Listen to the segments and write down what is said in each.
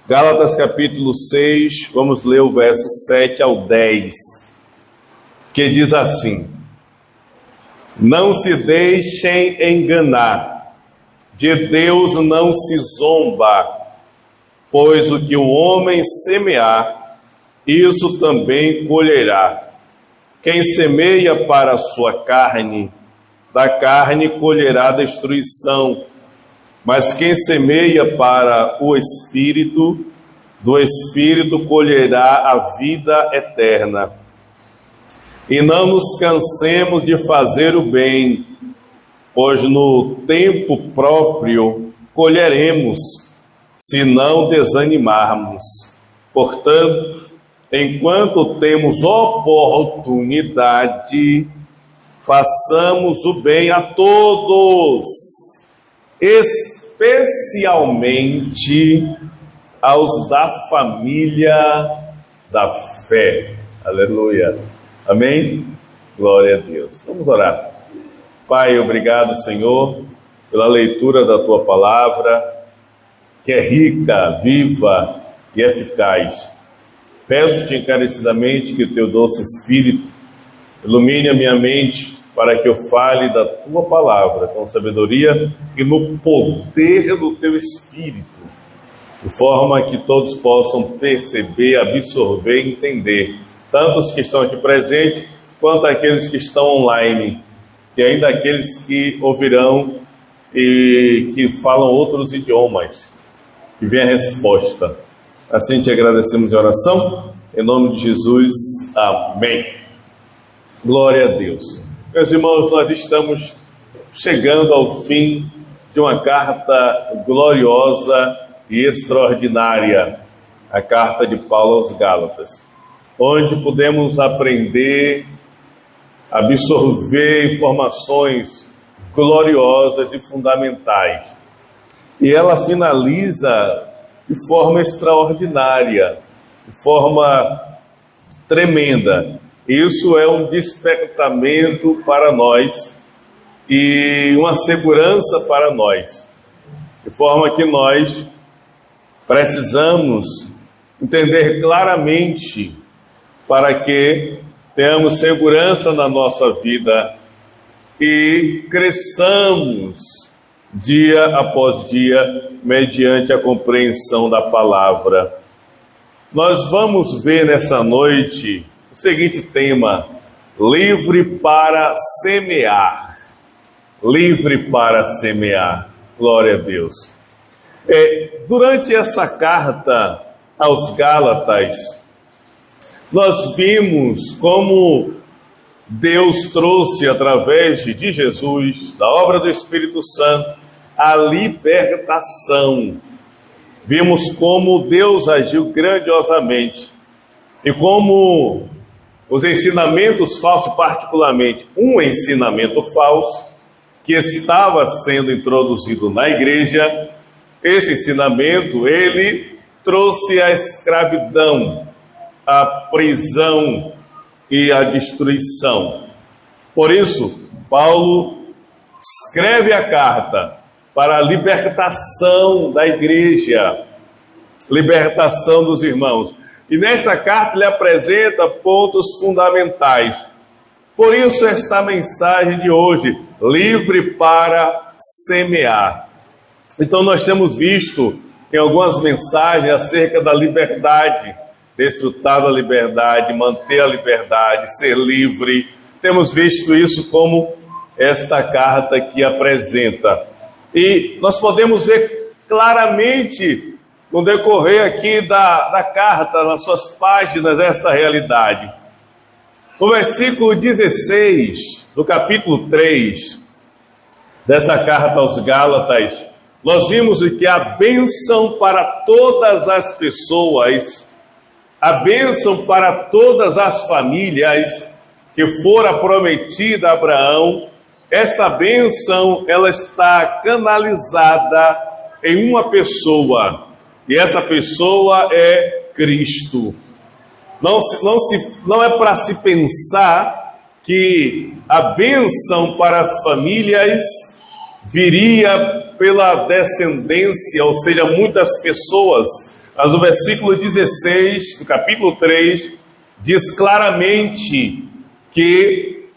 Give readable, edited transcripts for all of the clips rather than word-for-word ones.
Gálatas capítulo 6, vamos ler o verso 7 ao 10, que diz assim: Não se deixem enganar, de Deus não se zomba, pois o que o homem semear, isso também colherá. Quem semeia para a sua carne, da carne colherá destruição, mas quem semeia para o Espírito, do Espírito colherá a vida eterna. E não nos cansemos de fazer o bem, pois no tempo próprio colheremos, se não desanimarmos. Portanto, enquanto temos oportunidade, façamos o bem a todos, especialmente aos da família da fé. Aleluia. Amém? Glória a Deus. Vamos orar. Pai, obrigado, Senhor, pela leitura da Tua palavra, que é rica, viva e eficaz. Peço-te encarecidamente que o Teu doce Espírito ilumine a minha mente para que eu fale da Tua palavra com sabedoria e no poder do Teu Espírito, de forma que todos possam perceber, absorver e entender, tanto os que estão aqui presentes, quanto aqueles que estão online, e ainda aqueles que ouvirão e que falam outros idiomas, que venha a resposta. Assim te agradecemos em oração, em nome de Jesus, amém. Glória a Deus. Meus irmãos, nós estamos chegando ao fim de uma carta gloriosa e extraordinária, a carta de Paulo aos Gálatas, onde podemos aprender, absorver informações gloriosas e fundamentais. E ela finaliza de forma extraordinária, de forma tremenda. Isso é um despertamento para nós e uma segurança para nós, de forma que nós precisamos entender claramente para que tenhamos segurança na nossa vida e cresçamos dia após dia mediante a compreensão da palavra. Nós vamos ver nessa noite o seguinte tema: livre para semear. Livre para semear. Glória a Deus. Durante essa carta aos Gálatas, nós vimos como Deus trouxe, através de Jesus, da obra do Espírito Santo, a libertação. Vimos como Deus agiu grandiosamente e como os ensinamentos falsos, particularmente um ensinamento falso que estava sendo introduzido na igreja, esse ensinamento, ele trouxe a escravidão, a prisão e a destruição. Por isso, Paulo escreve a carta para a libertação da igreja, libertação dos irmãos. E nesta carta ele apresenta pontos fundamentais. Por isso esta mensagem de hoje, livre para semear. Então nós temos visto em algumas mensagens acerca da liberdade, desfrutar da liberdade, manter a liberdade, ser livre. Temos visto isso como esta carta que apresenta. E nós podemos ver claramente no decorrer aqui da carta, nas suas páginas, esta realidade. No versículo 16 do capítulo 3 dessa carta aos Gálatas, nós vimos que a bênção para todas as pessoas, a bênção para todas as famílias que fora prometida a Abraão, esta bênção ela está canalizada em uma pessoa, e essa pessoa é Cristo. Não é para se pensar que a bênção para as famílias viria pela descendência, ou seja, muitas pessoas Mas o versículo 16 do capítulo 3 diz claramente que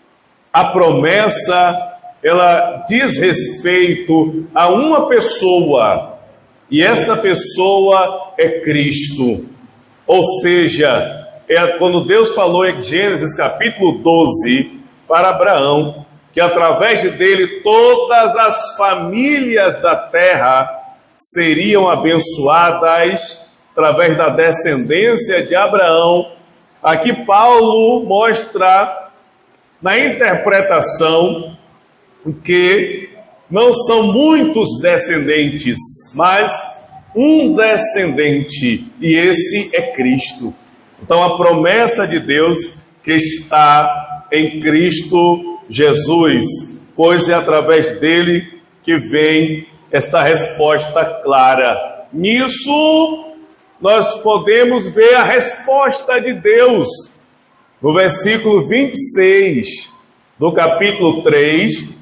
a promessa, ela diz respeito a uma pessoa, e esta pessoa é Cristo. Ou seja, quando Deus falou em Gênesis capítulo 12 para Abraão, que através dele todas as famílias da terra seriam abençoadas através da descendência de Abraão. Aqui Paulo mostra na interpretação que não são muitos descendentes, mas um descendente, e esse é Cristo. Então a promessa de Deus que está em Cristo Jesus, pois é através dele que vem esta resposta clara. Nisso nós podemos ver a resposta de Deus no versículo 26 do capítulo 3.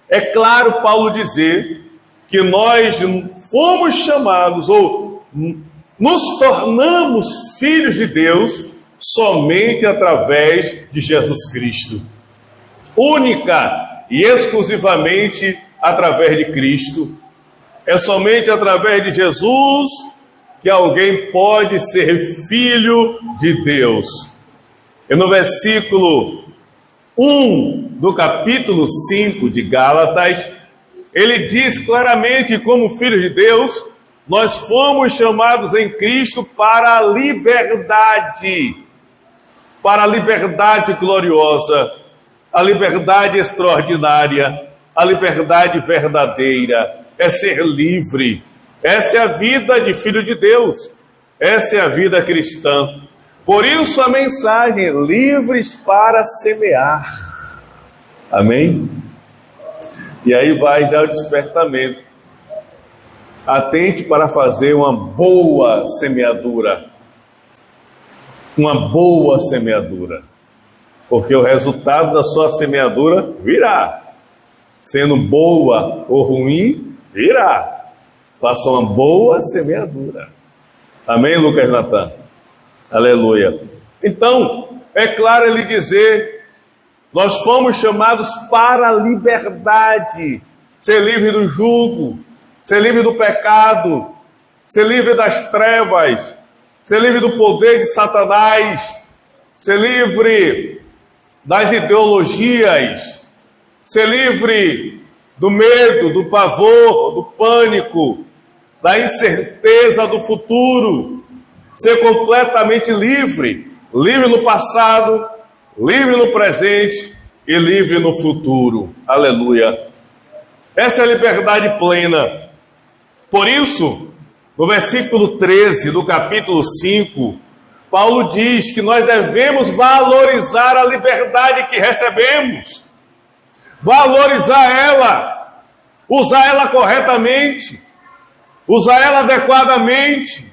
É claro Paulo dizer que nós fomos chamados ou nos tornamos filhos de Deus somente através de Jesus Cristo. Única e exclusivamente através de Cristo. É somente através de Jesus que alguém pode ser filho de Deus. E no versículo 1 do capítulo 5 de Gálatas, ele diz claramente que como filhos de Deus, nós fomos chamados em Cristo para a liberdade gloriosa, a liberdade extraordinária, a liberdade verdadeira, é ser livre. Essa é a vida de filho de Deus, essa é a vida cristã. Por isso a mensagem, livres para semear. Amém? E aí vai já o despertamento. Atente para fazer uma boa semeadura. Uma boa semeadura. Porque o resultado da sua semeadura virá. Sendo boa ou ruim, virá. Faça uma boa semeadura. Amém, Lucas Natan? Aleluia. Então, é claro ele dizer, nós fomos chamados para a liberdade. Ser livre do jugo, ser livre do pecado, ser livre das trevas, ser livre do poder de Satanás, ser livre das ideologias, ser livre do medo, do pavor, do pânico, da incerteza do futuro, ser completamente livre, livre no passado, livre no presente e livre no futuro. Aleluia. Essa é a liberdade plena. Por isso, no versículo 13 do capítulo 5, Paulo diz que nós devemos valorizar a liberdade que recebemos, valorizar ela, usar ela corretamente, usar ela adequadamente,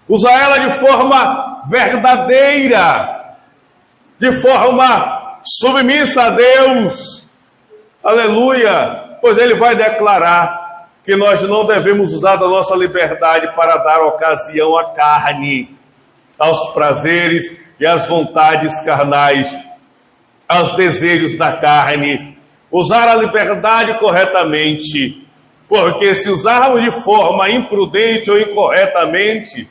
usar ela de forma verdadeira, de forma submissa a Deus. Aleluia! Pois ele vai declarar que nós não devemos usar da nossa liberdade para dar ocasião à carne, aos prazeres e às vontades carnais, aos desejos da carne. Usar a liberdade corretamente, porque se usarmos de forma imprudente ou incorretamente,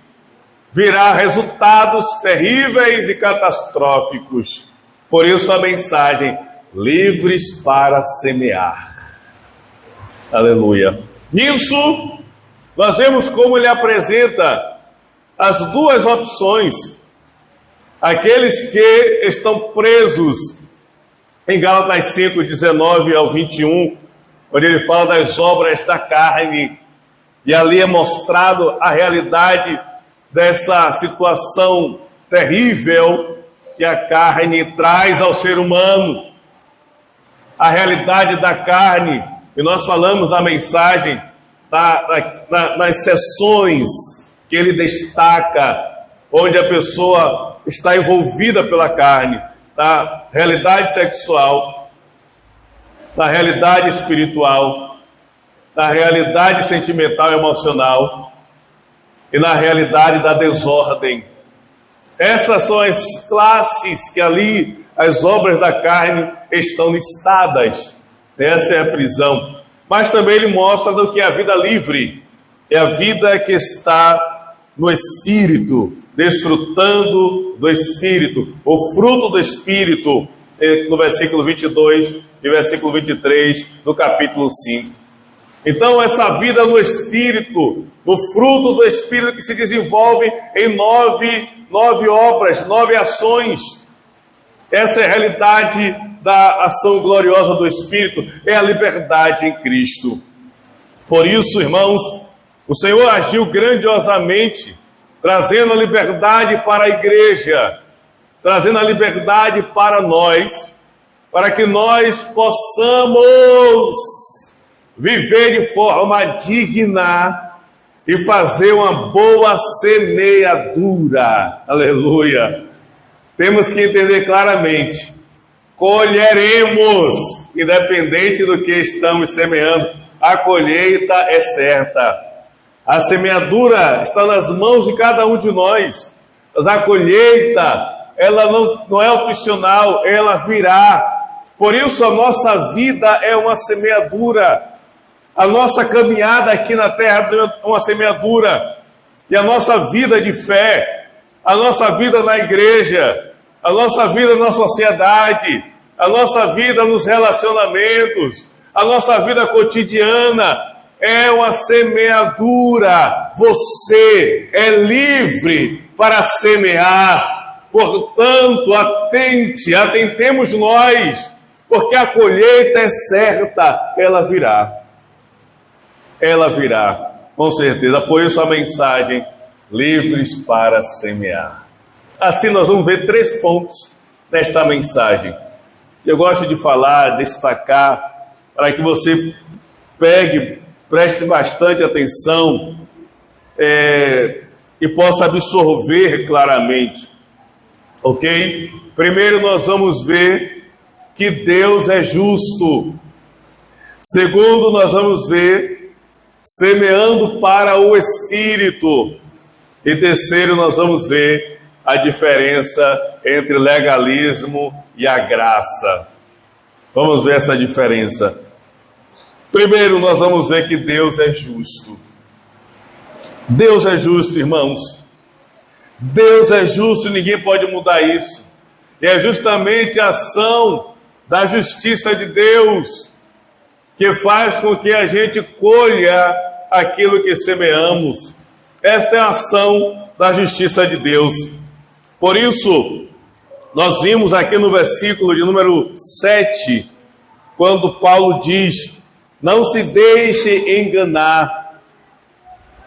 virá resultados terríveis e catastróficos. Por isso a mensagem, livres para semear. Aleluia. Nisso, nós vemos como ele apresenta as duas opções. Aqueles que estão presos em Gálatas 5, 19 ao 21, onde ele fala das obras da carne, e ali é mostrado a realidade dessa situação terrível que a carne traz ao ser humano. A realidade da carne, e nós falamos na mensagem, nas sessões que ele destaca, onde a pessoa está envolvida pela carne, da realidade sexual, da realidade espiritual, da realidade sentimental e emocional, e na realidade da desordem. Essas são as classes que ali, as obras da carne, estão listadas. Essa é a prisão. Mas também ele mostra do que é a vida livre. É a vida que está no Espírito, desfrutando do Espírito, o fruto do Espírito, no versículo 22 e versículo 23 do capítulo 5. Então, essa vida no Espírito, no fruto do Espírito que se desenvolve em nove obras, 9 ações. Essa é a realidade da ação gloriosa do Espírito, é a liberdade em Cristo. Por isso, irmãos, o Senhor agiu grandiosamente, trazendo a liberdade para a igreja, trazendo a liberdade para nós, para que nós possamos viver de forma digna e fazer uma boa semeadura. Aleluia! Temos que entender claramente, colheremos, independente do que estamos semeando, a colheita é certa. A semeadura está nas mãos de cada um de nós, mas a colheita, ela não é opcional, ela virá. Por isso a nossa vida é uma semeadura. A nossa caminhada aqui na terra é uma semeadura. E a nossa vida de fé, a nossa vida na igreja, a nossa vida na sociedade, a nossa vida nos relacionamentos, a nossa vida cotidiana é uma semeadura. Você é livre para semear. Portanto, atentemos nós, porque a colheita é certa, ela virá. Ela virá, com certeza. Por isso a mensagem, livres para semear. Assim nós vamos ver 3 pontos nesta mensagem. Eu gosto de falar, destacar, para que você preste bastante atenção e possa absorver claramente. Ok? Primeiro nós vamos ver que Deus é justo. Segundo, nós vamos ver semeando para o Espírito. E terceiro, nós vamos ver a diferença entre legalismo e a graça. Vamos ver essa diferença. Primeiro, nós vamos ver que Deus é justo. Deus é justo, irmãos. Deus é justo, ninguém pode mudar isso. E é justamente a ação da justiça de Deus que faz com que a gente colha aquilo que semeamos. Esta é a ação da justiça de Deus. Por isso, nós vimos aqui no versículo de número 7, quando Paulo diz: não se deixe enganar,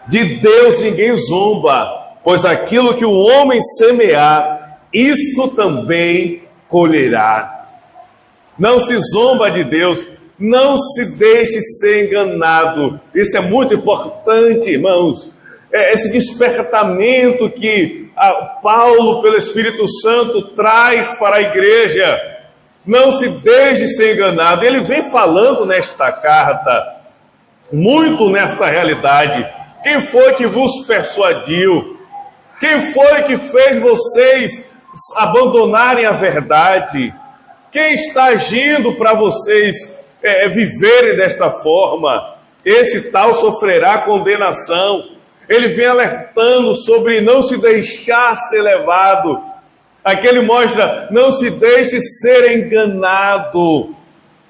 de Deus ninguém zomba, pois aquilo que o homem semear, isso também colherá. Não se zomba de Deus, não se deixe ser enganado. Isso é muito importante, irmãos. Esse despertamento que Paulo, pelo Espírito Santo, traz para a igreja. Não se deixe ser enganado. Ele vem falando nesta carta, muito nesta realidade. Quem foi que vos persuadiu? Quem foi que fez vocês abandonarem a verdade? Quem está agindo para vocês viverem desta forma? Esse tal sofrerá condenação. Ele vem alertando sobre não se deixar ser levado. Aqui ele mostra, não se deixe ser enganado.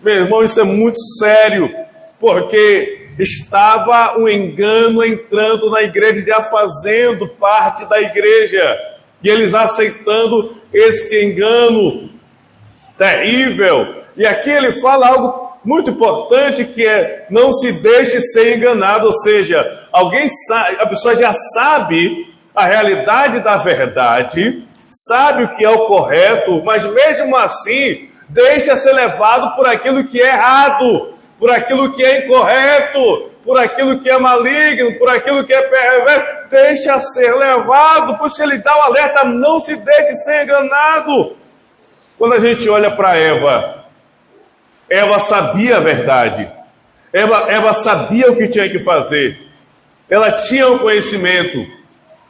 Meu irmão, isso é muito sério, porque estava um engano entrando na igreja, já fazendo parte da igreja, e eles aceitando este engano terrível. E aqui ele fala algo muito importante, que é não se deixe ser enganado. Ou seja, alguém sabe, a pessoa já sabe a realidade da verdade, sabe o que é o correto, mas mesmo assim deixa ser levado por aquilo que é errado, por aquilo que é incorreto, por aquilo que é maligno, por aquilo que é perverso. Deixa ser levado, por isso ele dá o alerta: não se deixe ser enganado. Quando a gente olha para Eva sabia a verdade. Eva sabia o que tinha que fazer. Ela tinha o conhecimento.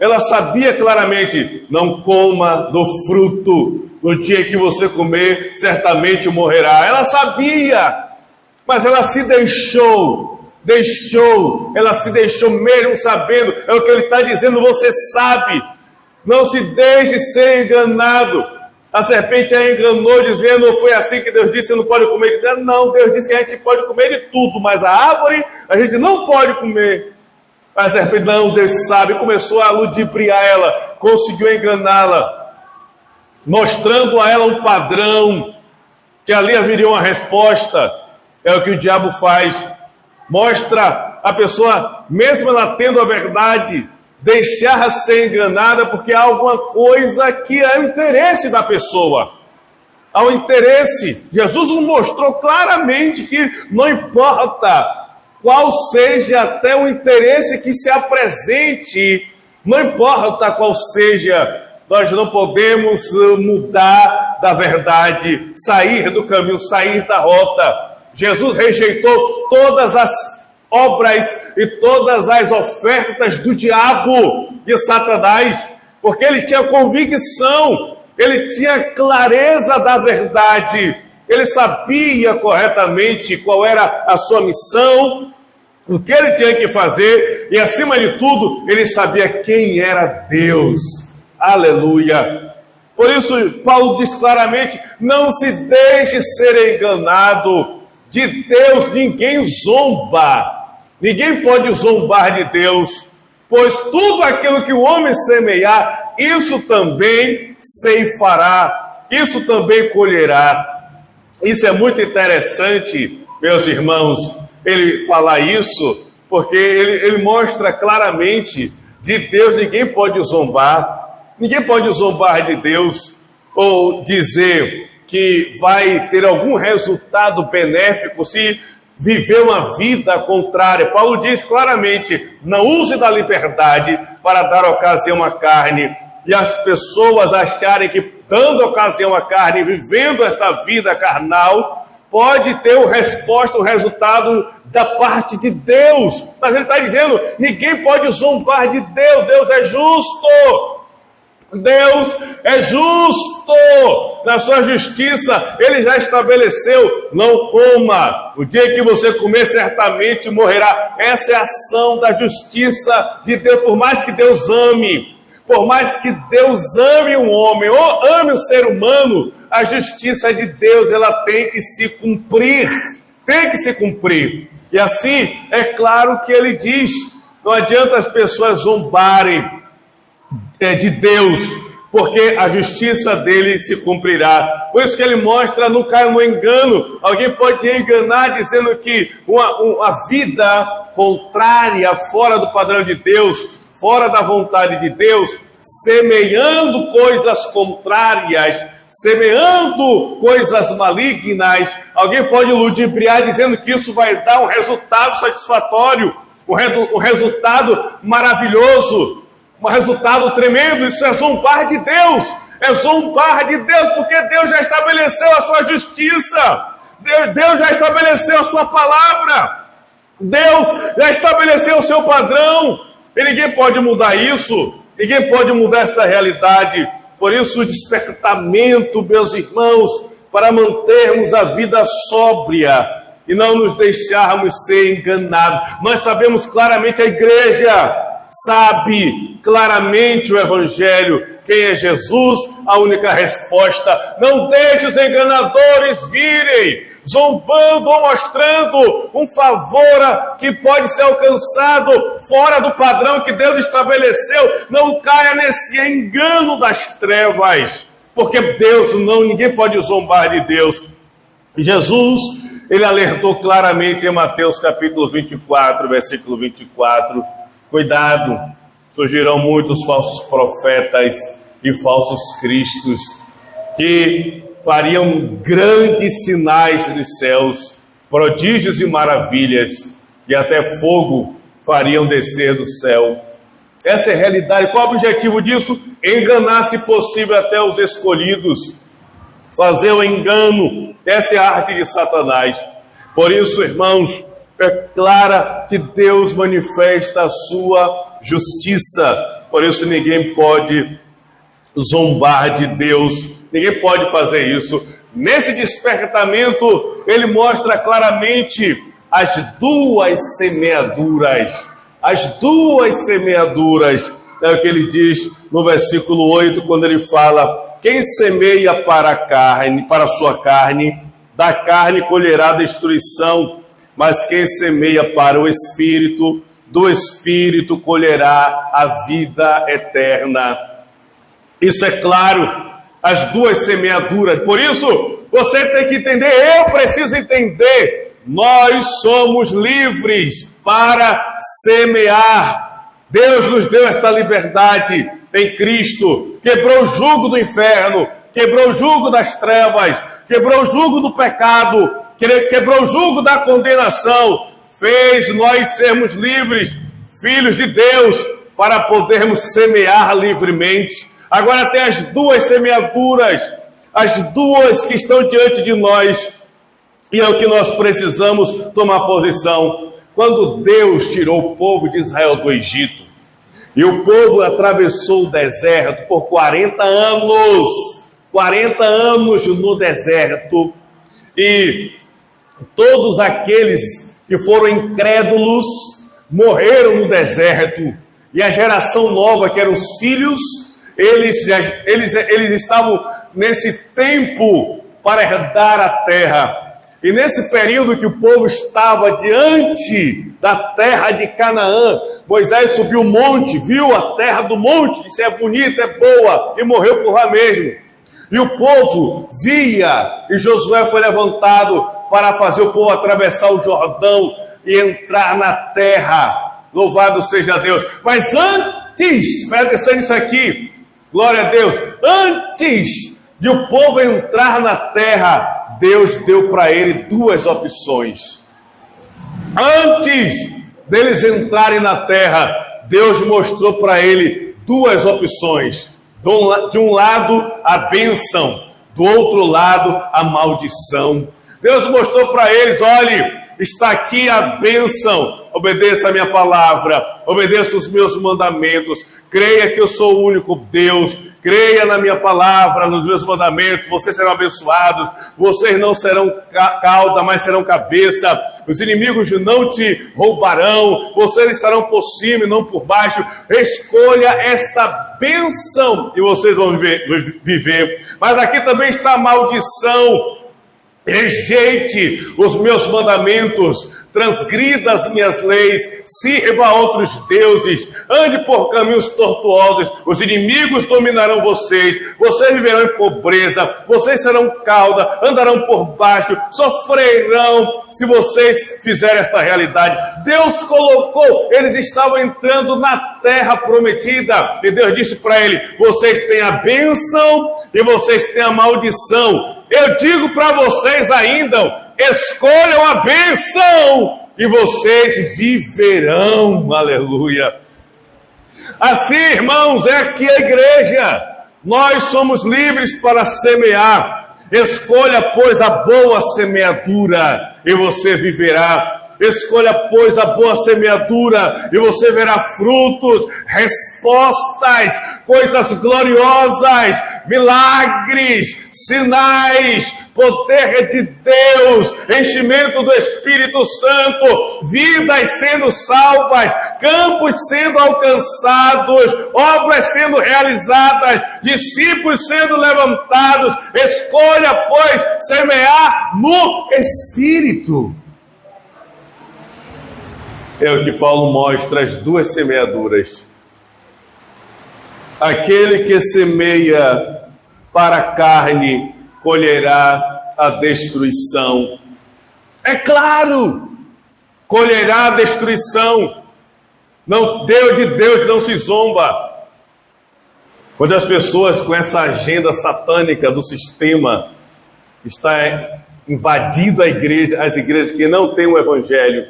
Ela sabia claramente: não coma do fruto, no dia que você comer, certamente morrerá. Ela sabia, mas ela se deixou, ela se deixou mesmo sabendo. É o que ele está dizendo: você sabe, não se deixe ser enganado. A serpente a enganou, dizendo: foi assim que Deus disse, você não pode comer. Não, Deus disse que a gente pode comer de tudo, mas a árvore a gente não pode comer. A serpente: não, Deus sabe. Começou a ludibriar ela, conseguiu enganá-la, mostrando a ela um padrão, que ali haveria uma resposta. É o que o diabo faz, mostra a pessoa, mesmo ela tendo a verdade, deixar ser enganada, porque há alguma coisa que é o interesse da pessoa. Há um interesse. Jesus nos mostrou claramente que não importa qual seja até o interesse que se apresente, não importa qual seja, nós não podemos mudar da verdade, sair do caminho, sair da rota. Jesus rejeitou todas as obras e todas as ofertas do diabo, de Satanás, porque ele tinha convicção, ele tinha clareza da verdade, ele sabia corretamente qual era a sua missão, o que ele tinha que fazer, e acima de tudo, ele sabia quem era Deus. Aleluia! Por isso, Paulo diz claramente: não se deixe ser enganado. De Deus ninguém zomba. Ninguém pode zombar de Deus, pois tudo aquilo que o homem semear, isso também ceifará, isso também colherá. Isso é muito interessante, meus irmãos, ele falar isso, porque ele mostra claramente: de Deus ninguém pode zombar, ninguém pode zombar de Deus, ou dizer que vai ter algum resultado benéfico se viver uma vida contrária. Paulo diz claramente: não use da liberdade para dar ocasião à carne, e as pessoas acharem que dando ocasião à carne, vivendo esta vida carnal, pode ter o resultado da parte de Deus. Mas ele está dizendo: ninguém pode zombar de Deus. Deus é justo. Deus é justo, na sua justiça, ele já estabeleceu: não coma, o dia que você comer certamente morrerá. Essa é a ação da justiça de Deus. Por mais que Deus ame, por mais que Deus ame um homem, ou ame o ser humano, a justiça de Deus, ela tem que se cumprir, e assim, é claro que ele diz: não adianta as pessoas zombarem de Deus, porque a justiça dele se cumprirá. Por isso que ele mostra: não caia no engano. Alguém pode enganar dizendo que uma vida contrária, fora do padrão de Deus, fora da vontade de Deus, semeando coisas contrárias, semeando coisas malignas, alguém pode ludibriar dizendo que isso vai dar um resultado satisfatório, um resultado maravilhoso, um resultado tremendo. Isso é zombar de Deus, porque Deus já estabeleceu a sua justiça, Deus já estabeleceu a sua palavra, Deus já estabeleceu o seu padrão, e ninguém pode mudar isso, ninguém pode mudar esta realidade. Por isso, o despertamento, meus irmãos, para mantermos a vida sóbria e não nos deixarmos ser enganados. Nós sabemos claramente, a igreja sabe claramente o Evangelho, quem é Jesus, a única resposta. Não deixe os enganadores virem, zombando ou mostrando um favor que pode ser alcançado fora do padrão que Deus estabeleceu. Não caia nesse engano das trevas, porque ninguém pode zombar de Deus. Jesus, ele alertou claramente em Mateus capítulo 24, versículo 24, cuidado, surgirão muitos falsos profetas e falsos cristos, que fariam grandes sinais dos céus, prodígios e maravilhas, e até fogo fariam descer do céu. Essa é a realidade. Qual o objetivo disso? Enganar, se possível, até os escolhidos, fazer o engano. Essa é a arte de Satanás. Por isso, irmãos, é clara que Deus manifesta a sua justiça. por isso ninguém pode zombar de Deus, ninguém pode fazer isso. Nesse despertamento, ele mostra claramente as duas semeaduras. As duas semeaduras, é o que ele diz no versículo 8, quando ele fala: quem semeia para a carne, para a sua carne, da carne colherá destruição, mas quem semeia para o Espírito, do Espírito colherá a vida eterna. Isso é claro, as duas semeaduras. Por isso, você tem que entender, eu preciso entender, nós somos livres para semear. Deus nos deu esta liberdade em Cristo, quebrou o jugo do inferno, quebrou o jugo das trevas, quebrou o jugo do pecado, quebrou o jugo da condenação, fez nós sermos livres, filhos de Deus, para podermos semear livremente. Agora tem as duas semeaduras, as duas que estão diante de nós, e é o que nós precisamos tomar posição. Quando Deus tirou o povo de Israel do Egito, e o povo atravessou o deserto por 40 anos, 40 anos no deserto, e todos aqueles que foram incrédulos morreram no deserto, e a geração nova, que eram os filhos, eles estavam nesse tempo para herdar a terra. E nesse período que o povo estava diante da terra de Canaã, Moisés subiu o monte, viu a terra do monte, disse: é bonita, é boa, e morreu por lá mesmo. E o povo via, e Josué foi levantado para fazer o povo atravessar o Jordão e entrar na terra. Louvado seja Deus. Mas antes, presta atenção nisso aqui, glória a Deus, antes de o povo entrar na terra, Deus deu para ele duas opções. Antes deles entrarem na terra, Deus mostrou para ele duas opções. De um lado, a bênção, do outro lado, a maldição. Deus mostrou para eles: olhe, está aqui a bênção, obedeça a minha palavra, obedeça os meus mandamentos, creia que eu sou o único Deus, creia na minha palavra, nos meus mandamentos, vocês serão abençoados, vocês não serão cauda, mas serão cabeça, os inimigos não te roubarão, vocês estarão por cima e não por baixo. Escolha esta bênção e vocês vão viver. Mas aqui também está a maldição: rejeite os meus mandamentos, transgrida as minhas leis, sirva a outros deuses, ande por caminhos tortuosos, os inimigos dominarão vocês, vocês viverão em pobreza, vocês serão cauda, andarão por baixo, sofrerão se vocês fizerem esta realidade. Deus colocou, eles estavam entrando na terra prometida, e Deus disse para ele: vocês têm a bênção e vocês têm a maldição. Eu digo para vocês ainda, escolham a bênção e vocês viverão. Aleluia. Assim, irmãos, é aqui a igreja. Nós somos livres para semear. Escolha, pois, a boa semeadura e você viverá. Escolha, pois, a boa semeadura e você verá frutos, respostas, coisas gloriosas, milagres, sinais, poder de Deus, enchimento do Espírito Santo, vidas sendo salvas, campos sendo alcançados, obras sendo realizadas, discípulos sendo levantados. Escolha, pois, semear no Espírito. É o que Paulo mostra, as duas semeaduras. Aquele que semeia para a carne colherá a destruição. É claro, colherá a destruição. Não, Deus de Deus não se zomba. Quando as pessoas com essa agenda satânica do sistema está invadindo a igreja, as igrejas que não têm o evangelho,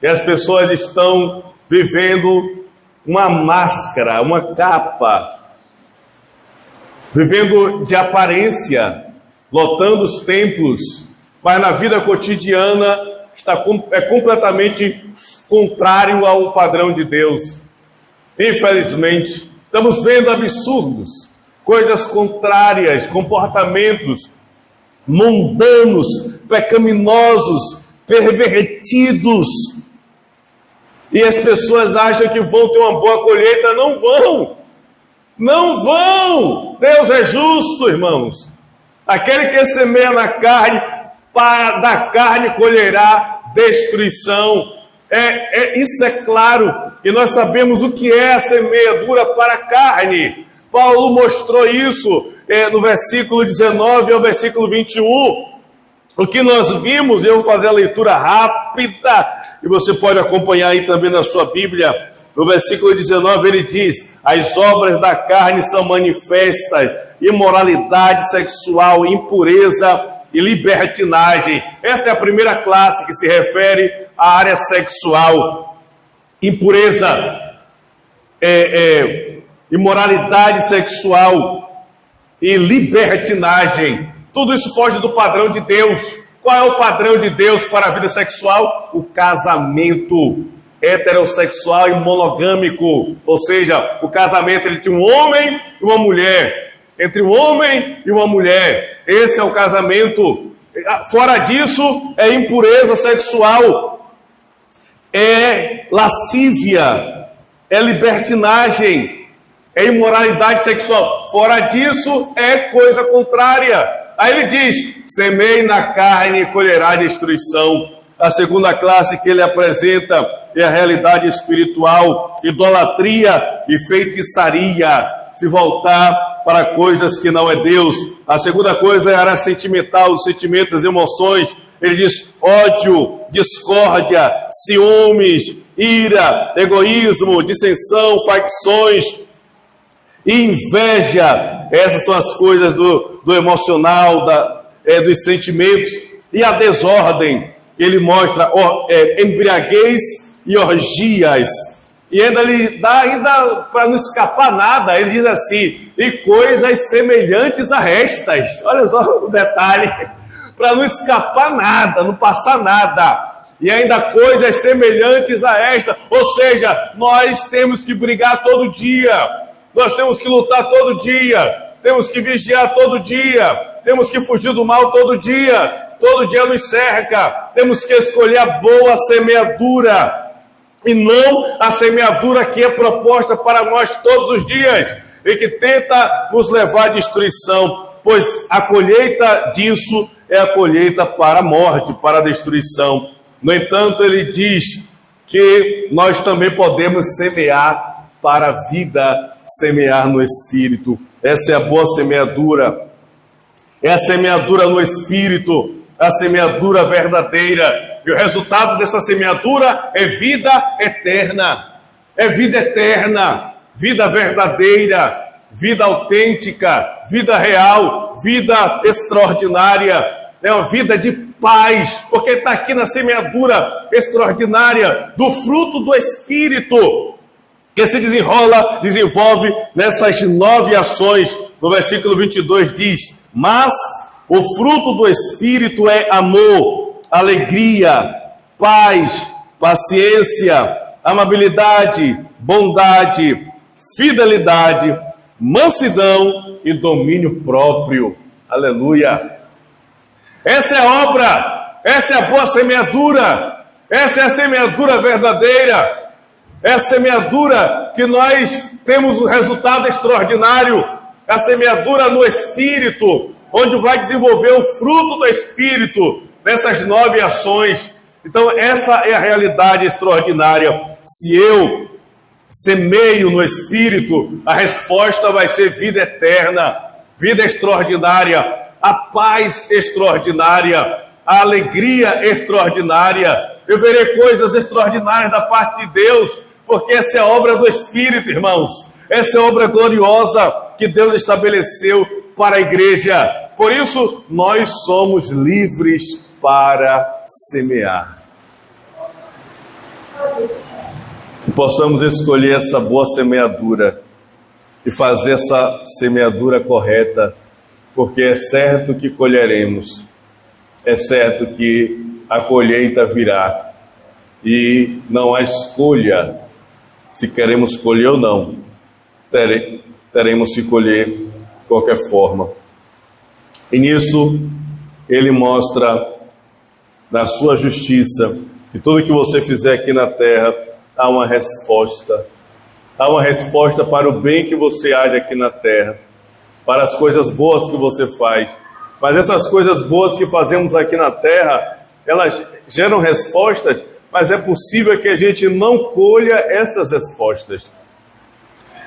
e as pessoas estão vivendo uma máscara, uma capa, vivendo de aparência, lotando os templos, mas na vida cotidiana é completamente contrário ao padrão de Deus. Infelizmente, estamos vendo absurdos, coisas contrárias, comportamentos mundanos, pecaminosos, pervertidos. E as pessoas acham que vão ter uma boa colheita. Não vão. Não vão. Deus é justo, irmãos. Aquele que semeia na carne, da carne colherá destruição. Isso é claro. E nós sabemos o que é a semeadura para a carne. Paulo mostrou isso no versículo 19 ao versículo 21. O que nós vimos, eu vou fazer a leitura rápida, e você pode acompanhar aí também na sua Bíblia. No versículo 19 ele diz: as obras da carne são manifestas: imoralidade sexual, impureza e libertinagem. Essa é a primeira classe que se refere à área sexual. Impureza, imoralidade sexual e libertinagem. Tudo isso foge do padrão de Deus. Qual é o padrão de Deus para a vida sexual? O casamento heterossexual e monogâmico. Ou seja, o casamento entre um homem e uma mulher. Entre um homem e uma mulher. Esse é o casamento. Fora disso, é impureza sexual, é lascívia, é libertinagem, é imoralidade sexual. Fora disso, é coisa contrária. Aí ele diz: semeie na carne e colherá destruição. A segunda classe que ele apresenta é a realidade espiritual: idolatria e feitiçaria, se voltar para coisas que não é Deus. A segunda coisa é a área sentimental, os sentimentos, as emoções. Ele diz: ódio, discórdia, ciúmes, ira, egoísmo, dissensão, facções, inveja. Essas são as coisas do emocional, dos sentimentos. E a desordem, ele mostra embriaguez e orgias. E ainda ele dá, para não escapar nada, ele diz assim: e coisas semelhantes a estas. Olha só o detalhe, para não escapar nada, não passar nada. E ainda coisas semelhantes a esta. Ou seja, nós temos que brigar todo dia, nós temos que lutar todo dia, temos que vigiar todo dia, temos que fugir do mal todo dia nos cerca. Temos que escolher a boa semeadura, e não a semeadura que é proposta para nós todos os dias, e que tenta nos levar à destruição, pois a colheita disso é a colheita para a morte, para a destruição. No entanto, ele diz que nós também podemos semear para a vida, semear no Espírito. Essa é a boa semeadura, é a semeadura no Espírito, a semeadura verdadeira. E o resultado dessa semeadura é vida eterna, vida verdadeira, vida autêntica, vida real, vida extraordinária, é uma vida de paz, porque está aqui na semeadura extraordinária do fruto do Espírito, que se desenvolve nessas 9 ações. No versículo 22 diz: mas o fruto do Espírito é amor, alegria, paz, paciência, amabilidade, bondade, fidelidade, mansidão e domínio próprio. Aleluia! Essa é a obra, essa é a boa semeadura, essa é a semeadura verdadeira, é a semeadura que nós temos um resultado extraordinário, a semeadura no Espírito, onde vai desenvolver o fruto do Espírito nessas 9 ações. Então essa é a realidade extraordinária. Se eu semeio no Espírito, a resposta vai ser vida eterna, vida extraordinária, a paz extraordinária, a alegria extraordinária. Eu verei coisas extraordinárias da parte de Deus, porque essa é a obra do Espírito, irmãos. Essa é a obra gloriosa que Deus estabeleceu para a igreja. Por isso, nós somos livres para semear. Que possamos escolher essa boa semeadura e fazer essa semeadura correta, porque é certo que colheremos, é certo que a colheita virá, e não há escolha se queremos colher ou não, teremos que colher de qualquer forma. E nisso, ele mostra na sua justiça, que tudo que você fizer aqui na terra, há uma resposta. Há uma resposta para o bem que você age aqui na terra, para as coisas boas que você faz. Mas essas coisas boas que fazemos aqui na terra, elas geram respostas, mas é possível que a gente não colha essas respostas.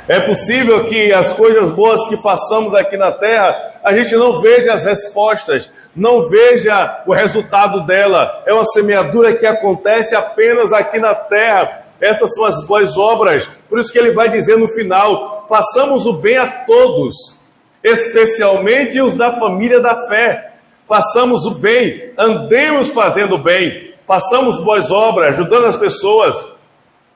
É possível que as coisas boas que façamos aqui na terra, a gente não veja as respostas, não veja o resultado dela. É uma semeadura que acontece apenas aqui na terra. Essas são as boas obras. Por isso que ele vai dizer no final: façamos o bem a todos, especialmente os da família da fé. Façamos o bem, andemos fazendo o bem, façamos boas obras, ajudando as pessoas.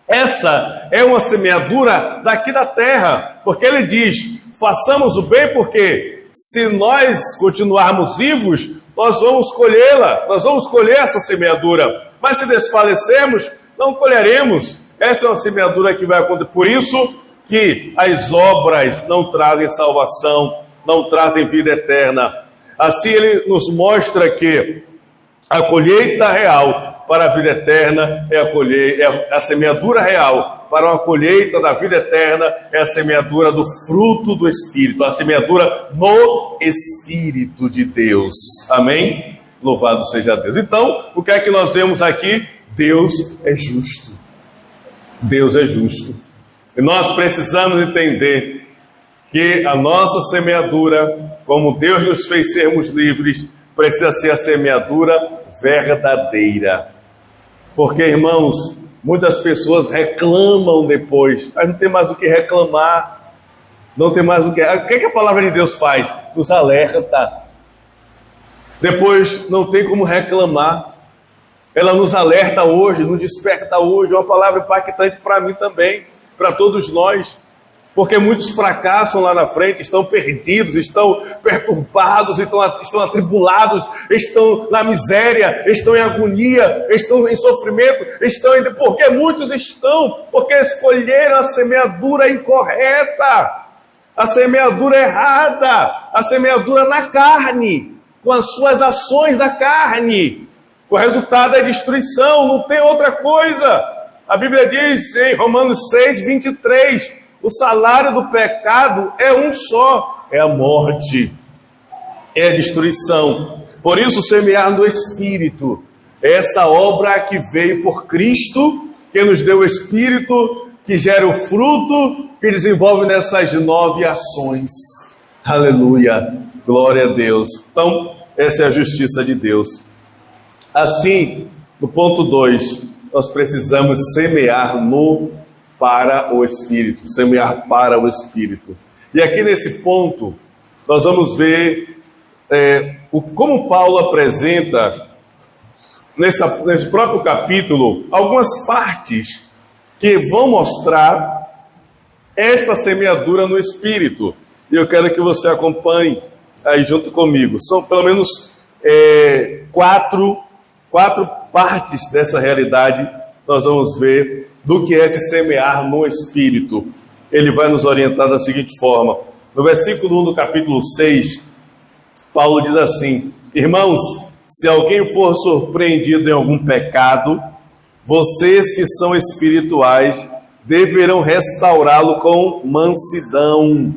Essa é uma semeadura daqui da terra, porque ele diz: façamos o bem, porque se nós continuarmos vivos, nós vamos colhê-la, nós vamos colher essa semeadura. Mas se desfalecermos, não colheremos. Essa é uma semeadura que vai acontecer. Por isso que as obras não trazem salvação, não trazem vida eterna. Assim ele nos mostra que a colheita real para a vida eterna é a semeadura real para uma colheita da vida eterna, é a semeadura do fruto do Espírito, a semeadura no Espírito de Deus. Amém? Louvado seja Deus. Então, o que é que nós vemos aqui? Deus é justo. Deus é justo. E nós precisamos entender que a nossa semeadura, como Deus nos fez sermos livres, precisa ser a semeadura verdadeira. Porque, irmãos, muitas pessoas reclamam depois, mas não tem mais o que reclamar. Não tem mais o que... O que é que a palavra de Deus faz? Nos alerta. Depois não tem como reclamar. Ela nos alerta hoje, nos desperta hoje. É uma palavra impactante para mim também, para todos nós. Porque muitos fracassam lá na frente, estão perdidos, estão perturbados, estão atribulados, estão na miséria, estão em agonia, estão em sofrimento, porque muitos estão, porque escolheram a semeadura incorreta, a semeadura errada, a semeadura na carne, com as suas ações da carne. O resultado é destruição, não tem outra coisa. A Bíblia diz em Romanos 6:23, o salário do pecado é um só, é a morte, é a destruição. Por isso, semear no Espírito é essa obra que veio por Cristo, que nos deu o Espírito, que gera o fruto, que desenvolve nessas 9 ações. Aleluia, glória a Deus. Então, essa é a justiça de Deus. Assim, no ponto 2, nós precisamos semear para o Espírito, semear para o Espírito. E aqui nesse ponto, nós vamos ver como Paulo apresenta, nesse próprio capítulo, algumas partes que vão mostrar esta semeadura no Espírito. E eu quero que você acompanhe aí junto comigo. São pelo menos quatro partes dessa realidade. Nós vamos ver do que é se semear no Espírito. Ele vai nos orientar da seguinte forma. No versículo 1 do capítulo 6, Paulo diz assim: irmãos, se alguém for surpreendido em algum pecado, vocês que são espirituais deverão restaurá-lo com mansidão.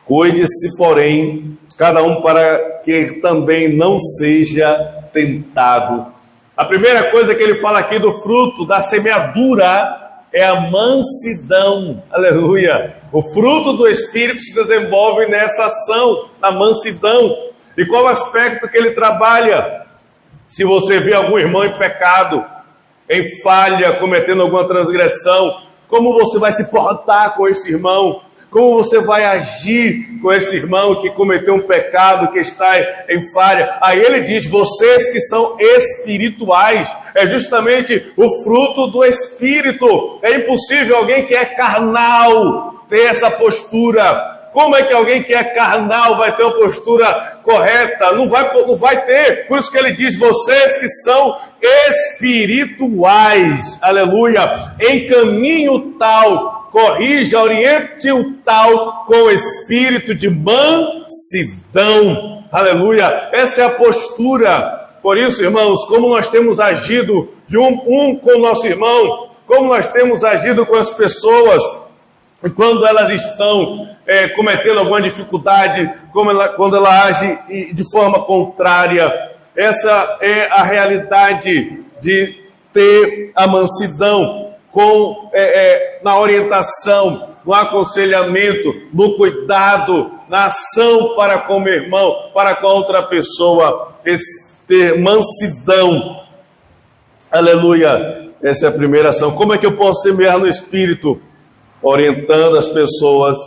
Cuide-se, porém, cada um para que também não seja tentado. A primeira coisa que ele fala aqui do fruto da semeadura é a mansidão. Aleluia! O fruto do Espírito se desenvolve nessa ação, na mansidão. E qual o aspecto que ele trabalha? Se você vê algum irmão em pecado, em falha, cometendo alguma transgressão, como você vai se portar com esse irmão? Como você vai agir com esse irmão que cometeu um pecado, que está em falha? Aí ele diz, vocês que são espirituais, é justamente o fruto do Espírito. É impossível alguém que é carnal ter essa postura. Como é que alguém que é carnal vai ter uma postura correta? Não vai ter. Por isso que ele diz, vocês que são espirituais, aleluia, em caminho tal, corrija, oriente o tal com espírito de mansidão, aleluia. Essa é a postura. Por isso, irmãos, como nós temos agido de um com o nosso irmão, como nós temos agido com as pessoas, quando elas estão cometendo alguma dificuldade, quando ela age de forma contrária. Essa é a realidade de ter a mansidão na orientação, no aconselhamento, no cuidado, na ação para com o meu irmão, para com a outra pessoa, ter mansidão. Aleluia. Essa é a primeira ação. Como é que eu posso semear no Espírito? Orientando as pessoas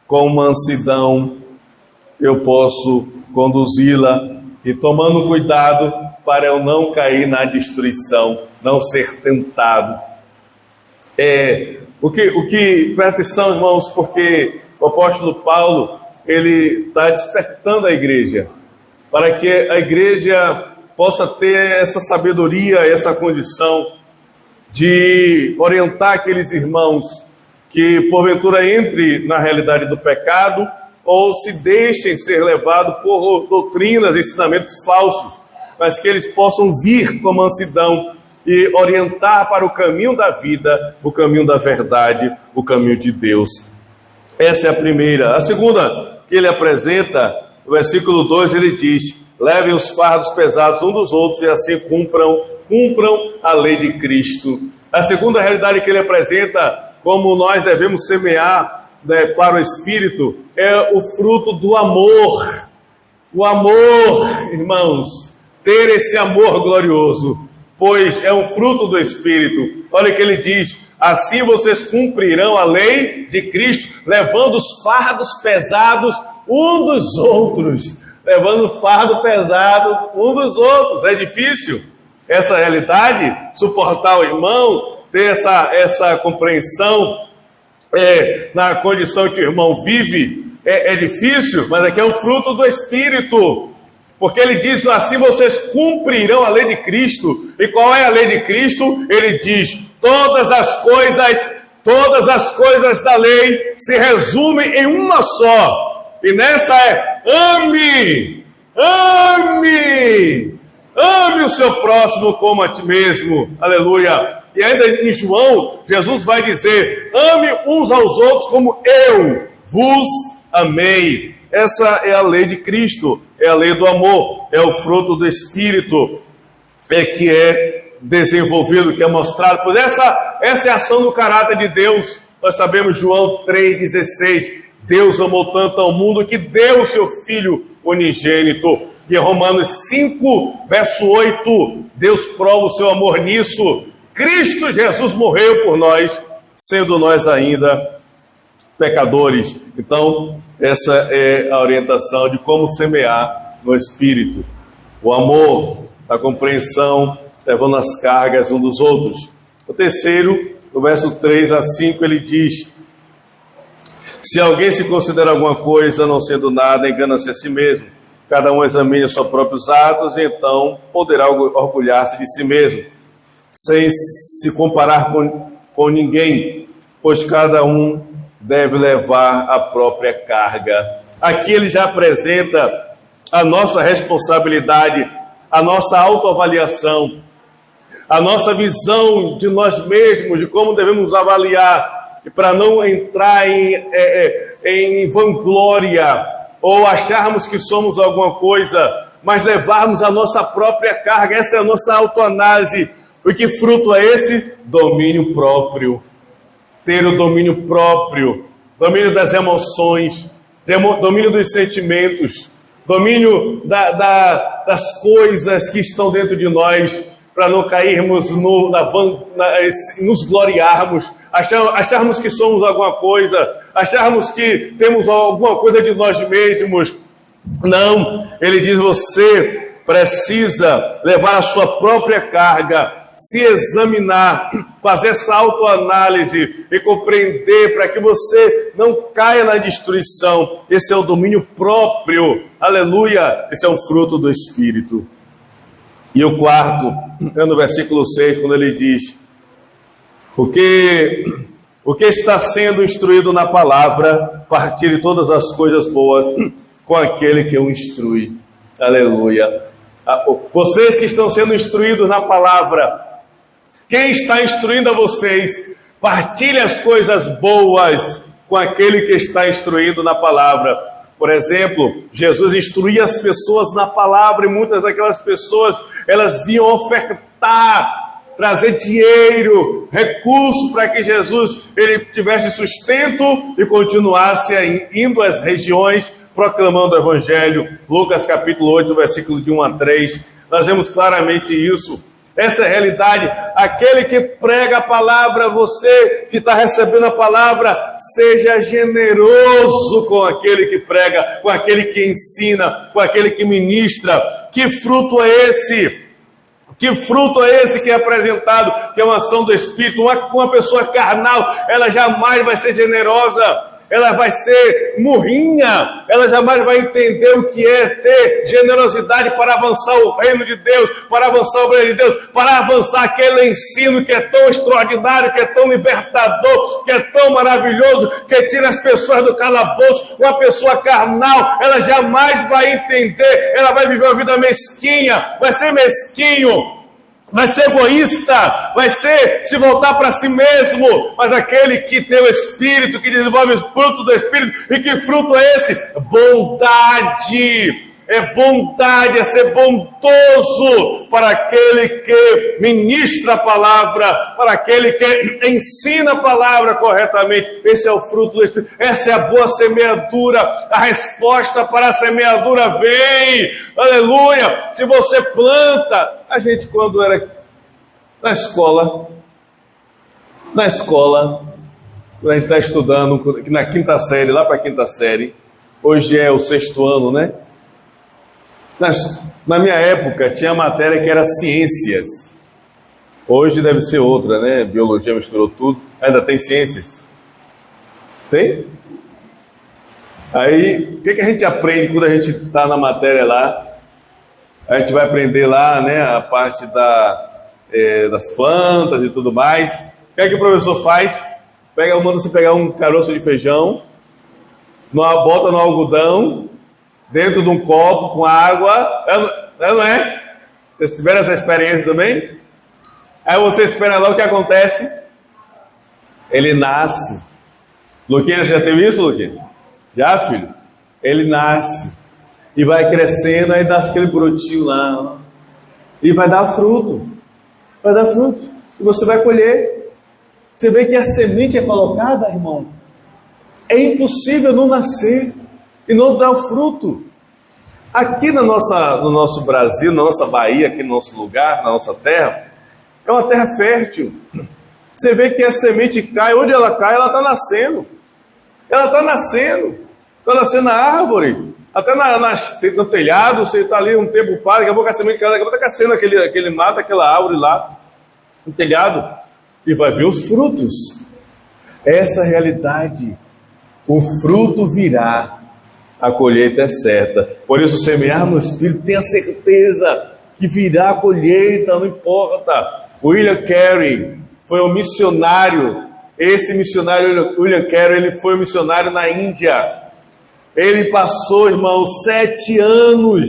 com mansidão, eu posso conduzi-la e tomando cuidado para eu não cair na destruição, não ser tentado. Presta atenção, irmãos, porque o apóstolo Paulo, ele está despertando a igreja, para que a igreja possa ter essa sabedoria, essa condição de orientar aqueles irmãos que porventura entre na realidade do pecado ou se deixem ser levados por doutrinas, ensinamentos falsos, mas que eles possam vir com mansidão e orientar para o caminho da vida, o caminho da verdade, o caminho de Deus. Essa é a primeira. A segunda que ele apresenta, no versículo 2, ele diz: levem os fardos pesados uns dos outros e assim cumpram a lei de Cristo. A segunda realidade que ele apresenta, como nós devemos semear para o Espírito, é o fruto do amor. O amor, irmãos, ter esse amor glorioso, pois é um fruto do Espírito. Olha o que ele diz: assim vocês cumprirão a lei de Cristo, levando os fardos pesados um dos outros. Levando fardo pesado um dos outros. É difícil essa realidade, suportar o irmão, ter essa compreensão na condição que o irmão vive. É difícil, mas aqui é um fruto do Espírito, porque ele diz: assim vocês cumprirão a lei de Cristo. E qual é a lei de Cristo? Ele diz: todas as coisas da lei se resumem em uma só, e nessa ame o seu próximo como a ti mesmo. Aleluia. E ainda em João, Jesus vai dizer: ame uns aos outros como eu vos amei. Essa é a lei de Cristo, é a lei do amor, é o fruto do Espírito, que é desenvolvido, que é mostrado. Por essa é a ação do caráter de Deus. Nós sabemos João 3,16, Deus amou tanto ao mundo que deu o seu Filho unigênito. E Romanos 5, verso 8, Deus prova o seu amor nisso: Cristo Jesus morreu por nós, sendo nós ainda pecadores. Então, essa é a orientação de como semear no Espírito. O amor, a compreensão, levando as cargas uns dos outros. O terceiro, no verso 3 a 5, ele diz: se alguém se considera alguma coisa, não sendo nada, engana-se a si mesmo. Cada um examine os seus próprios atos, e então poderá orgulhar-se de si mesmo, sem se comparar com ninguém, pois cada um deve levar a própria carga. Aqui ele já apresenta a nossa responsabilidade, a nossa autoavaliação, a nossa visão de nós mesmos, de como devemos avaliar, e para não entrar em vanglória, ou acharmos que somos alguma coisa, mas levarmos a nossa própria carga. Essa é a nossa autoanálise. E que fruto é esse? Domínio próprio. Ter o domínio próprio, domínio das emoções, domínio dos sentimentos, domínio das coisas que estão dentro de nós, para não cairmos nos gloriarmos, acharmos que somos alguma coisa, acharmos que temos alguma coisa de nós mesmos. Não, ele diz: você precisa levar a sua própria carga, se examinar, fazer essa autoanálise e compreender, para que você não caia na destruição. Esse é o domínio próprio, aleluia, esse é o fruto do Espírito. E o quarto é no versículo 6, quando ele diz: o que está sendo instruído na palavra, partilhe todas as coisas boas com aquele que o instrui. Aleluia. Vocês que estão sendo instruídos na palavra, quem está instruindo a vocês, partilhe as coisas boas com aquele que está instruindo na palavra. Por exemplo, Jesus instruía as pessoas na palavra, e muitas daquelas pessoas, elas vinham ofertar, trazer dinheiro, recurso, para que Jesus ele tivesse sustento e continuasse indo às regiões, proclamando o Evangelho. Lucas capítulo 8, versículo de 1 a 3, nós vemos claramente isso. Essa é a realidade. Aquele que prega a palavra, você que está recebendo a palavra, seja generoso com aquele que prega, com aquele que ensina, com aquele que ministra. Que fruto é esse? Que fruto é esse que é apresentado? Que é uma ação do Espírito. Uma pessoa carnal, ela jamais vai ser generosa. Ela vai ser murrinha, ela jamais vai entender o que é ter generosidade para avançar o reino de Deus, para avançar o reino de Deus, para avançar aquele ensino que é tão extraordinário, que é tão libertador, que é tão maravilhoso, que tira as pessoas do calabouço. Uma pessoa carnal, ela jamais vai entender, ela vai viver uma vida mesquinha, vai ser mesquinho, vai ser egoísta, vai ser se voltar para si mesmo. Mas aquele que tem o Espírito, que desenvolve o fruto do Espírito, e que fruto é esse? Bondade. É bondade, é ser bondoso para aquele que ministra a palavra, para aquele que ensina a palavra corretamente. Esse é o fruto do Espírito, essa é a boa semeadura. A resposta para a semeadura vem, aleluia. Se você planta, a gente quando era na escola, quando a gente está estudando, na quinta série, lá para a quinta série, hoje é o 6º ano, né? Na minha época tinha matéria que era ciências. Hoje deve ser outra, né? Biologia misturou tudo. Ainda tem ciências? Tem? Aí, o que a gente aprende quando a gente está na matéria lá? A gente vai aprender lá, né? A parte das plantas e tudo mais. O que o professor faz? Manda você pegar um caroço de feijão, bota no algodão, dentro de um copo com água, não é? Vocês tiveram essa experiência também? Aí você espera lá, o que acontece? Ele nasce. Luquinha, você já teve isso, Luquinha? Já, filho? Ele nasce. E vai crescendo, aí dá aquele brotinho lá. E vai dar fruto. Vai dar fruto. E você vai colher. Você vê que a semente é colocada, irmão. É impossível não nascer e não dar o fruto. Aqui no nosso Brasil, na nossa Bahia, aqui no nosso lugar, na nossa terra, é uma terra fértil. Você vê que a semente cai, onde ela cai, ela está nascendo. Ela está nascendo. Está nascendo na árvore. Até no telhado, você está ali um tempo para, daqui a pouco a semente cai, daqui a pouco está crescendo aquele mato, aquela árvore lá, no telhado, e vai ver os frutos. Essa é a realidade. O fruto virá. A colheita é certa. Por isso, semear no Espírito, tenha certeza que virá a colheita, não importa. William Carey foi um missionário. Esse missionário, William Carey, ele foi um missionário na Índia. Ele passou, irmão, 7 anos.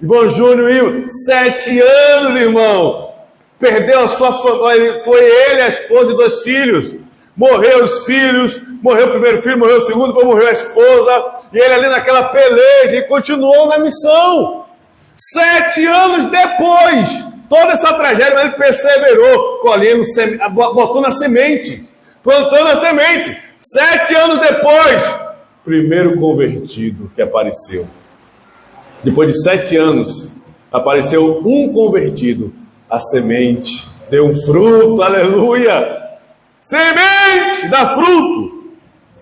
Irmão Júnior, 7 anos, irmão. Perdeu a sua família. Foi ele, a esposa e 2 filhos. Morreu os filhos, morreu o primeiro filho, morreu o segundo, depois morreu a esposa. E ele ali naquela peleja e continuou na missão. 7 anos depois, toda essa tragédia, ele perseverou, colhendo, botando a semente, plantando a semente. 7 anos depois, primeiro convertido que apareceu. Depois de 7 anos, apareceu um convertido. A semente deu um fruto, aleluia! Semente dá fruto.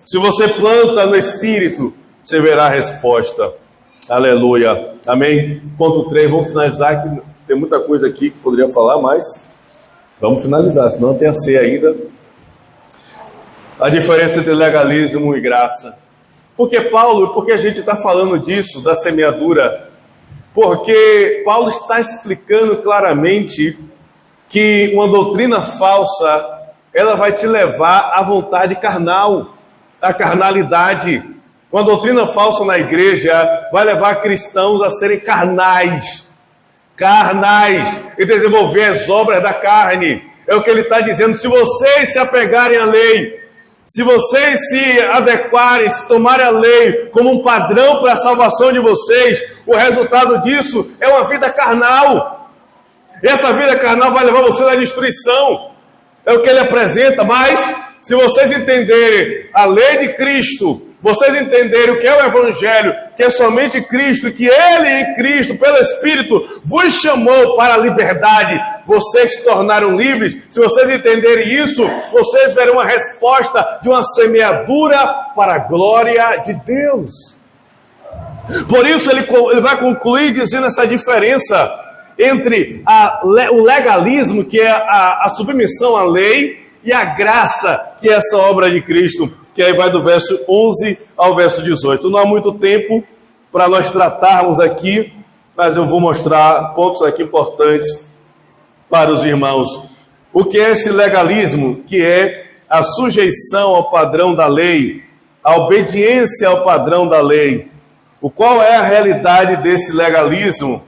Se você planta no Espírito, você verá a resposta. Aleluia. Amém? Ponto 3, vamos finalizar, que tem muita coisa aqui que poderia falar, mas vamos finalizar, senão tem a ceia ainda. A diferença entre legalismo e graça. Porque a gente está falando disso, da semeadura. Porque Paulo está explicando claramente que uma doutrina falsa, ela vai te levar à vontade carnal, à carnalidade. Uma doutrina falsa na igreja vai levar cristãos a serem carnais e desenvolver as obras da carne. É o que ele está dizendo. Se vocês se apegarem à lei, se vocês se adequarem, se tomarem a lei como um padrão para a salvação de vocês, o resultado disso é uma vida carnal. E essa vida carnal vai levar você à destruição. É o que ele apresenta. Mas se vocês entenderem a lei de Cristo, vocês entenderem o que é o Evangelho, que é somente Cristo, que Ele em Cristo, pelo Espírito, vos chamou para a liberdade, vocês se tornaram livres. Se vocês entenderem isso, vocês verão a resposta de uma semeadura para a glória de Deus. Por isso ele vai concluir dizendo essa diferença entre o legalismo, que é a submissão à lei, e a graça, que é essa obra de Cristo, que aí vai do verso 11 ao verso 18. Não há muito tempo para nós tratarmos aqui, mas eu vou mostrar pontos aqui importantes para os irmãos. O que é esse legalismo? Que é a sujeição ao padrão da lei, a obediência ao padrão da lei. Qual é a realidade desse legalismo?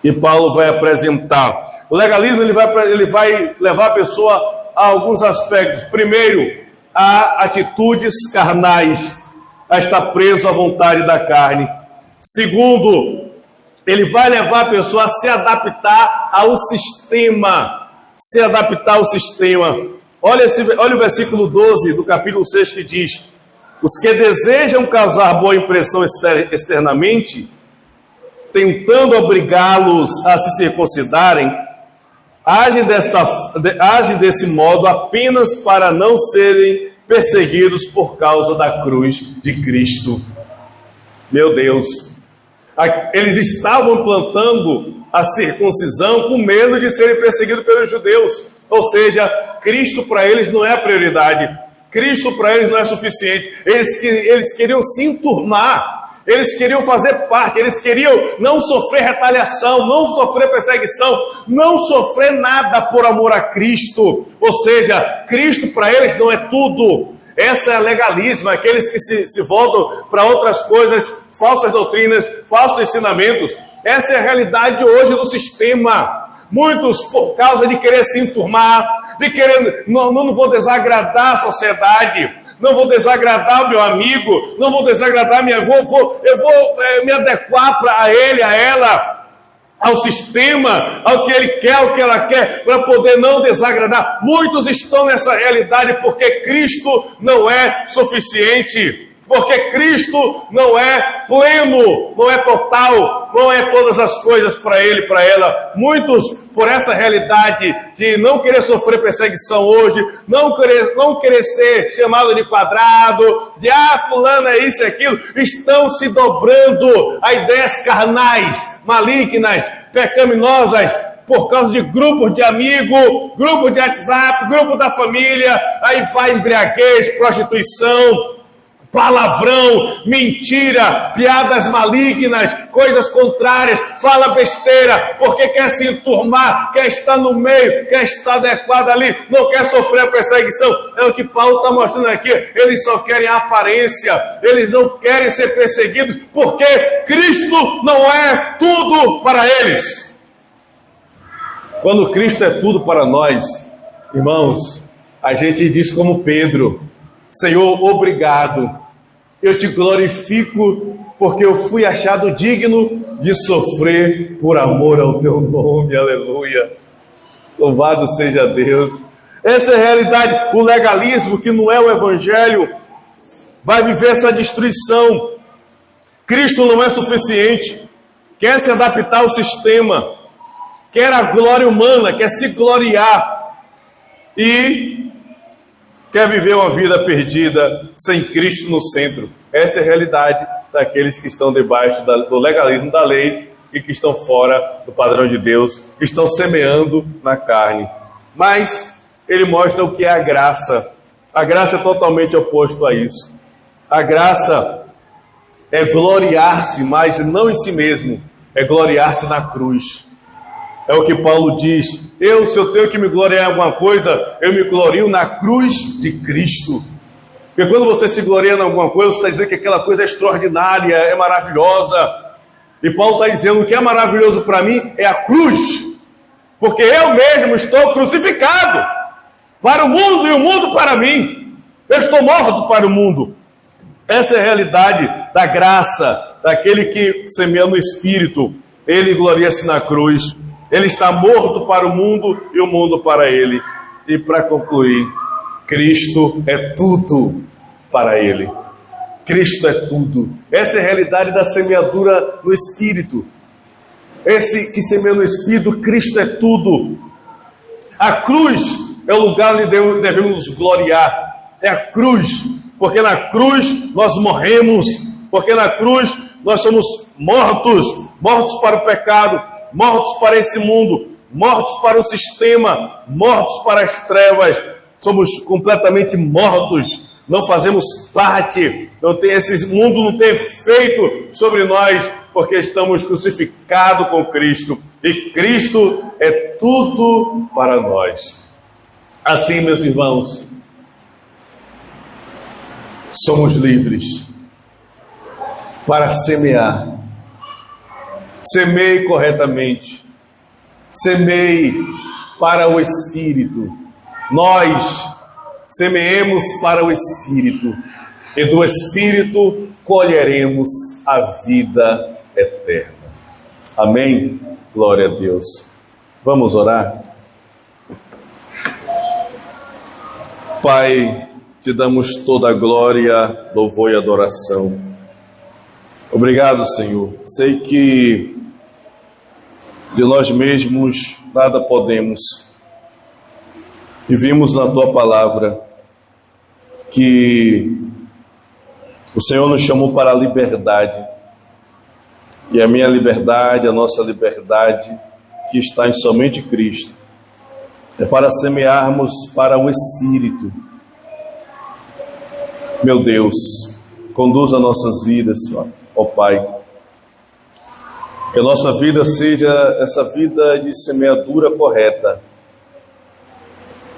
E Paulo vai apresentar. O legalismo ele vai levar a pessoa a alguns aspectos. Primeiro, a atitudes carnais, a estar preso à vontade da carne. Segundo, ele vai levar a pessoa a se adaptar ao sistema. Olha o versículo 12 do capítulo 6 que diz: os que desejam causar boa impressão externamente, tentando obrigá-los a se circuncidarem, agem desse modo apenas para não serem perseguidos por causa da cruz de Cristo. Meu Deus! Eles estavam plantando a circuncisão com medo de serem perseguidos pelos judeus. Ou seja, Cristo para eles não é a prioridade. Cristo para eles não é suficiente. Eles queriam se enturmar. Eles queriam fazer parte, eles queriam não sofrer retaliação, não sofrer perseguição, não sofrer nada por amor a Cristo. Ou seja, Cristo para eles não é tudo. Essa é a legalismo, aqueles que se voltam para outras coisas, falsas doutrinas, falsos ensinamentos. Essa é a realidade hoje do sistema. Muitos, por causa de querer se enturmar, de querer, não vou desagradar a sociedade, não vou desagradar o meu amigo, não vou desagradar minha avó, eu vou me adequar a ele, a ela, ao sistema, ao que ele quer, ao que ela quer, para poder não desagradar. Muitos estão nessa realidade porque Cristo não é suficiente. Porque Cristo não é pleno, não é total, não é todas as coisas para ele, para ela. Muitos, por essa realidade de não querer sofrer perseguição hoje, não querer ser chamado de quadrado, de fulano é isso e aquilo, estão se dobrando a ideias carnais, malignas, pecaminosas, por causa de grupos de amigos, grupo de WhatsApp, grupo da família, aí vai embriaguez, prostituição, palavrão, mentira, piadas malignas, coisas contrárias, fala besteira, porque quer se enturmar, quer estar no meio, quer estar adequado ali, não quer sofrer a perseguição. É o que Paulo está mostrando aqui. Eles só querem a aparência, eles não querem ser perseguidos, porque Cristo não é tudo para eles. Quando Cristo é tudo para nós, irmãos, a gente diz como Pedro: Senhor, obrigado. Eu te glorifico porque eu fui achado digno de sofrer por amor ao teu nome. Aleluia. Louvado seja Deus. Essa é a realidade. O legalismo, que não é o evangelho, vai viver essa destruição. Cristo não é suficiente. Quer se adaptar ao sistema. Quer a glória humana, quer se gloriar. E quer viver uma vida perdida sem Cristo no centro. Essa é a realidade daqueles que estão debaixo do legalismo da lei e que estão fora do padrão de Deus, que estão semeando na carne. Mas ele mostra o que é a graça. A graça é totalmente oposto a isso. A graça é gloriar-se, mas não em si mesmo. é gloriar-se na cruz. É o que Paulo diz: se eu tenho que me gloriar em alguma coisa, eu me glorio na cruz de Cristo. Porque quando você se gloria em alguma coisa, você está dizendo que aquela coisa é extraordinária, é maravilhosa. E Paulo está dizendo: o que é maravilhoso para mim é a cruz, porque eu mesmo estou crucificado para o mundo e o mundo para mim. Eu estou morto para o mundo. Essa é a realidade da graça, daquele que semeia no Espírito. Ele gloria-se na cruz. Ele está morto para o mundo e o mundo para ele. E para concluir, Cristo é tudo para ele. Cristo é tudo. Essa é a realidade da semeadura no Espírito. Esse que semeia no Espírito, Cristo é tudo. A cruz é o lugar onde devemos nos gloriar. É a cruz, porque na cruz nós morremos, porque na cruz nós somos mortos, mortos para o pecado, mortos para esse mundo, mortos para o sistema, mortos para as trevas. Somos completamente mortos, não fazemos parte, esse mundo não tem efeito sobre nós, porque estamos crucificados com Cristo, e Cristo é tudo para nós. Assim, meus irmãos, somos livres para semear. Semeie corretamente, semeie para o Espírito. Nós semeemos para o Espírito, e do Espírito colheremos a vida eterna. Amém? Glória a Deus. Vamos orar? Pai, te damos toda a glória, louvor e adoração. Obrigado, Senhor. Sei que de nós mesmos nada podemos. E vimos na Tua Palavra que o Senhor nos chamou para a liberdade. E a minha liberdade, a nossa liberdade, que está em somente Cristo, é para semearmos para o Espírito. Meu Deus, conduza nossas vidas, ó Pai. Que a nossa vida seja essa vida de semeadura correta,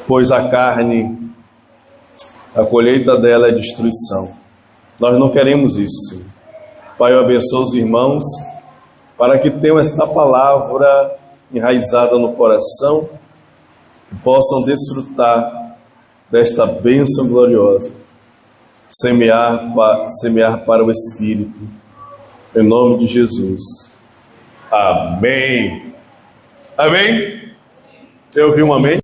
pois a carne, a colheita dela é destruição. Nós não queremos isso. Pai, eu abençoo os irmãos para que tenham esta palavra enraizada no coração e possam desfrutar desta bênção gloriosa. Semear para o Espírito. Em nome de Jesus. Amém. Amém? Eu ouvi um amém?